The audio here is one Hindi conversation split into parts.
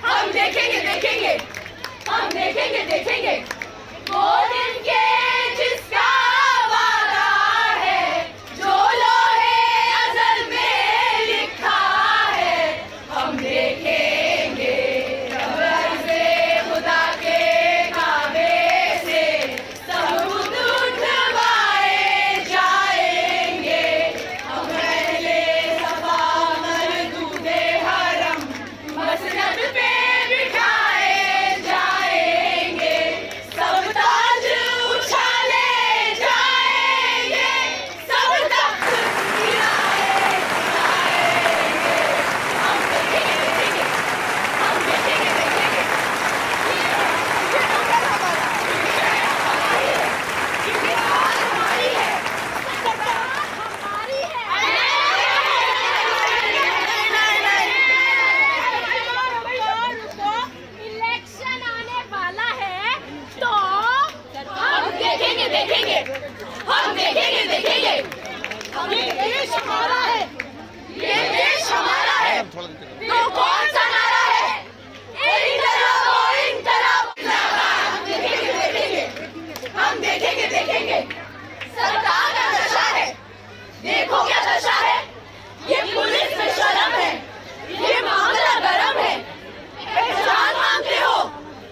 हम देखेंगे देखेंगे, हम देखेंगे देखेंगे वो दिन के जिसका वादा है, जो लोहे अज़ल में लिखा है। हम देखेंगे रब-ए खुदा के काबे से सबूत उठवाए जाएंगे। हम अहले सफा मरदूदे हरम मसनद पे बिठाए जाएंगे। सब ताज उछाले जाएंगे, सब तख्त गिराए जाएंगे। हम देखेंगे देखेंगे, हम देखेंगे देखेंगे। ये बात हमारी है, हमारी है। इलेक्शन आने वाला है तो हम देखेंगे देखेंगे, हम देखेंगे देखेंगे। ये देश हमारा है, ये देश हमारा है, तो कौन सा नारा है? इनकलाब ओ इनकलाब जिंदाबाद। हम देखेंगे देखेंगे, हम देखेंगे देखेंगे। सरकार का नशा है, देखो क्या दशा है। ये पुलिस में शर्म है, ये मामला गरम है। एहसान मांगते हो,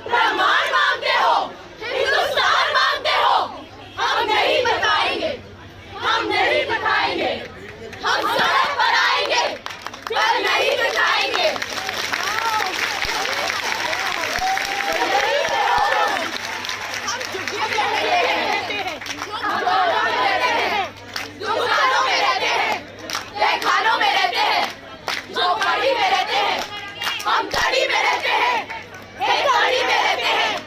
प्रमाण मांगते हो, हिंदुस्तान मांगते हो। हम नहीं बताएंगे, हम नहीं बताएंगे। हम सड़क पर आएंगे, पर नहीं दिखाएंगे। हम रोडों में रहते हैं, दुकानों में रहते हैं, तहखानों में रहते हैं, झोपड़ी में रहते हैं, हम गली में रहते हैं, कड़ी में रहते हैं।